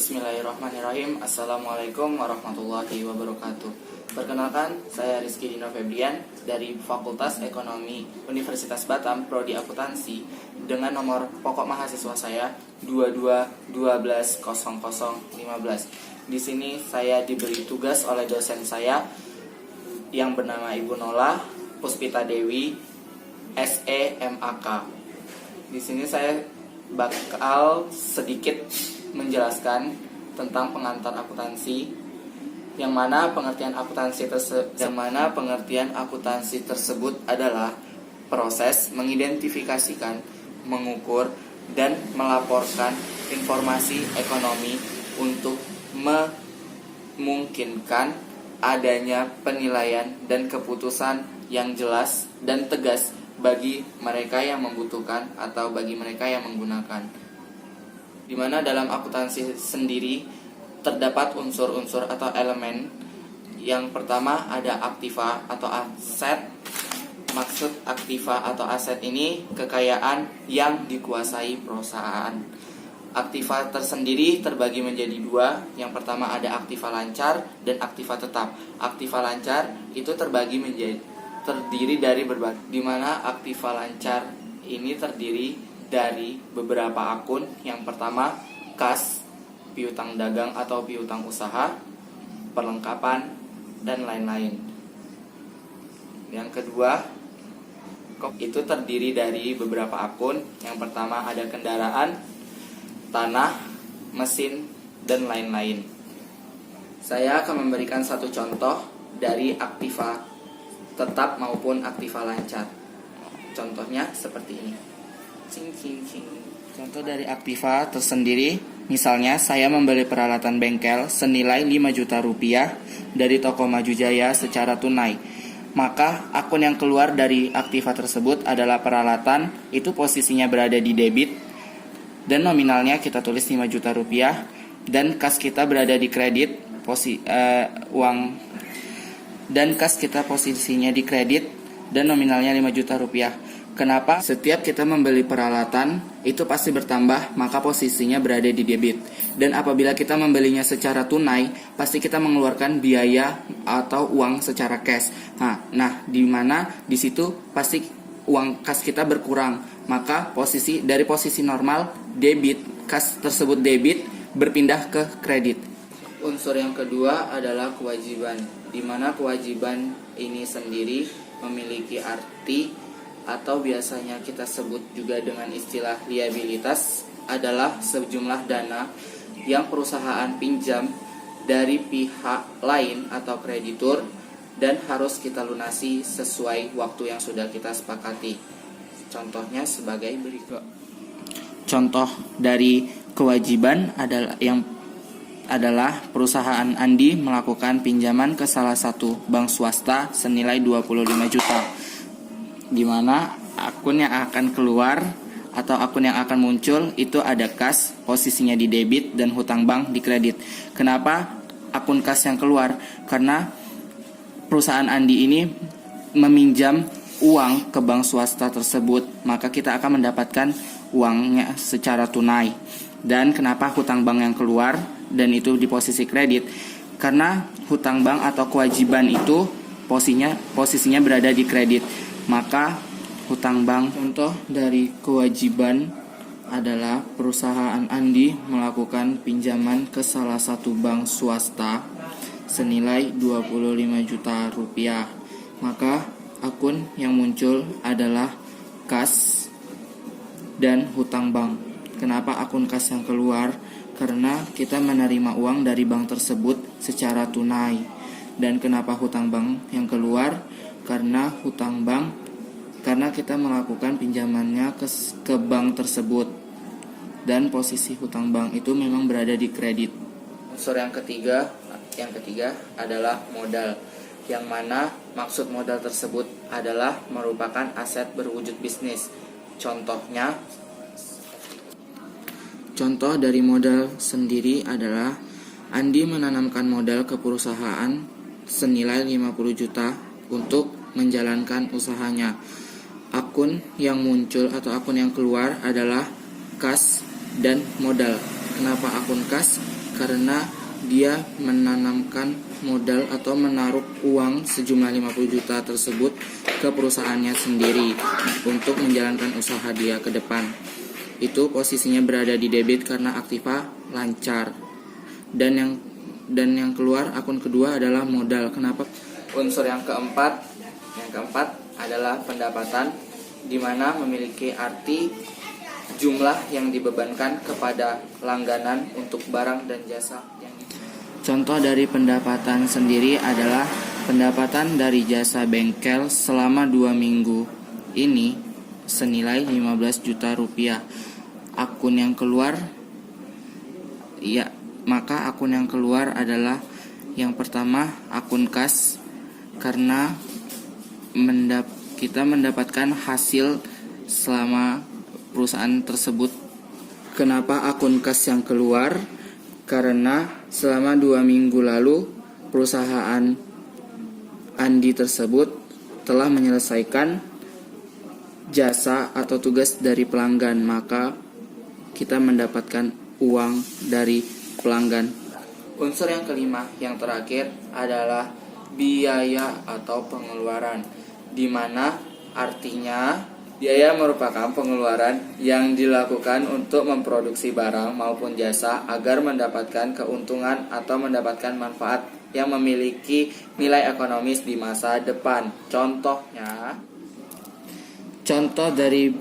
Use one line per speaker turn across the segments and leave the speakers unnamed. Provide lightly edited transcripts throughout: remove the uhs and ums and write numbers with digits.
Bismillahirrahmanirrahim. Assalamualaikum warahmatullahi wabarakatuh. Perkenalkan, saya Rizky Dino Febrian dari Fakultas Ekonomi Universitas Batam, Prodi Akuntansi, dengan nomor pokok mahasiswa saya 22120015. Di sini saya diberi tugas oleh dosen saya yang bernama Ibu Nola Puspita Dewi, SEMAK. Di sini saya bakal sedikit menjelaskan tentang pengantar akuntansi, yang mana pengertian akuntansi tersebut adalah proses mengidentifikasikan, mengukur, dan melaporkan informasi ekonomi untuk memungkinkan adanya penilaian dan keputusan yang jelas dan tegas bagi mereka yang membutuhkan atau bagi mereka yang menggunakan. Di mana dalam akuntansi sendiri terdapat unsur-unsur atau elemen. Yang pertama ada aktiva atau aset. Maksud aktiva atau aset ini kekayaan yang dikuasai perusahaan. Aktiva tersendiri terbagi menjadi dua. Yang pertama ada aktiva lancar dan aktiva tetap. Aktiva lancar itu terdiri dari berbagai, di mana aktiva lancar ini terdiri dari beberapa akun. Yang pertama kas, piutang dagang atau piutang usaha, perlengkapan, dan lain-lain. Yang kedua itu terdiri dari beberapa akun. Yang pertama ada kendaraan, tanah, mesin, dan lain-lain. Saya akan memberikan satu contoh dari aktiva tetap maupun aktiva lancar. Contohnya seperti ini. Contoh dari aktiva tersendiri, misalnya saya membeli peralatan bengkel senilai 5 juta rupiah dari toko Maju Jaya secara tunai. Maka akun yang keluar dari aktiva tersebut adalah peralatan, itu posisinya berada di debit, dan nominalnya kita tulis 5 juta rupiah, dan kas kita berada di kredit, dan kas kita posisinya di kredit, dan nominalnya 5 juta rupiah. Kenapa? Setiap kita membeli peralatan itu pasti bertambah, maka posisinya berada di debit. Dan apabila kita membelinya secara tunai, pasti kita mengeluarkan biaya atau uang secara cash. Nah, di mana di situ pasti uang kas kita berkurang. Maka dari posisi normal debit, kas tersebut debit berpindah ke kredit. Unsur yang kedua adalah kewajiban, di mana kewajiban ini sendiri memiliki arti atau biasanya kita sebut juga dengan istilah liabilitas, adalah sejumlah dana yang perusahaan pinjam dari pihak lain atau kreditur dan harus kita lunasi sesuai waktu yang sudah kita sepakati. Contohnya sebagai berikut. Contoh dari kewajiban adalah perusahaan Andi melakukan pinjaman ke salah satu bank swasta senilai 25 juta. Di mana akun yang akan keluar atau akun yang akan muncul itu ada kas, posisinya di debit, dan hutang bank di kredit. Kenapa akun kas yang keluar? Karena perusahaan Andi ini meminjam uang ke bank swasta tersebut, maka kita akan mendapatkan uangnya secara tunai. Dan kenapa hutang bank yang keluar dan itu di posisi kredit? Karena hutang bank atau kewajiban itu posisinya berada di kredit, maka hutang bank. Contoh dari kewajiban adalah perusahaan Andi melakukan pinjaman ke salah satu bank swasta senilai 25 juta rupiah. Maka akun yang muncul adalah kas dan hutang bank. Kenapa akun kas yang keluar? Karena kita menerima uang dari bank tersebut secara tunai. Dan kenapa hutang bank yang keluar? Karena kita melakukan pinjamannya ke bank tersebut, dan posisi hutang bank itu memang berada di kredit. Unsur yang ketiga adalah modal, yang mana maksud modal tersebut adalah merupakan aset berwujud bisnis. Contoh dari modal sendiri adalah Andi menanamkan modal ke perusahaan senilai 50 juta untuk menjalankan usahanya. Akun yang muncul atau akun yang keluar adalah kas dan modal. Kenapa akun kas? Karena dia menanamkan modal atau menaruh uang sejumlah 50 juta tersebut ke perusahaannya sendiri untuk menjalankan usaha dia ke depan. Itu posisinya berada di debit karena aktiva lancar. Dan yang keluar akun kedua adalah modal. Kenapa? Unsur yang keempat adalah pendapatan, di mana memiliki arti jumlah yang dibebankan kepada langganan untuk barang dan jasa. Contoh dari pendapatan sendiri adalah pendapatan dari jasa bengkel selama 2 minggu ini senilai 15 juta rupiah. Akun yang keluar, maka akun yang keluar adalah yang pertama akun kas, karena kita mendapatkan hasil selama perusahaan tersebut. Kenapa akun kas yang keluar? Karena selama 2 minggu lalu perusahaan Andi tersebut telah menyelesaikan jasa atau tugas dari pelanggan, maka kita mendapatkan uang dari pelanggan. Unsur yang kelima, yang terakhir adalah biaya atau pengeluaran, di mana artinya biaya merupakan pengeluaran yang dilakukan untuk memproduksi barang maupun jasa agar mendapatkan keuntungan atau mendapatkan manfaat yang memiliki nilai ekonomis di masa depan. Contoh dari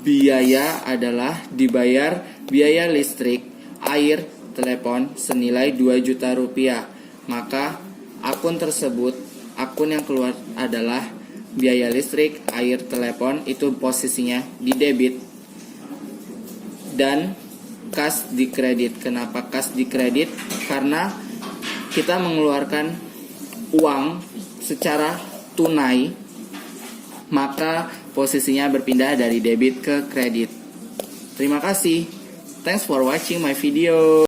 biaya adalah dibayar biaya listrik, air, telepon senilai 2 juta rupiah. Maka akun yang keluar adalah biaya listrik, air, telepon, itu posisinya di debit, dan kas di kredit. Kenapa kas di kredit? Karena kita mengeluarkan uang secara tunai, maka posisinya berpindah dari debit ke kredit. Terima kasih. Thanks for watching my video.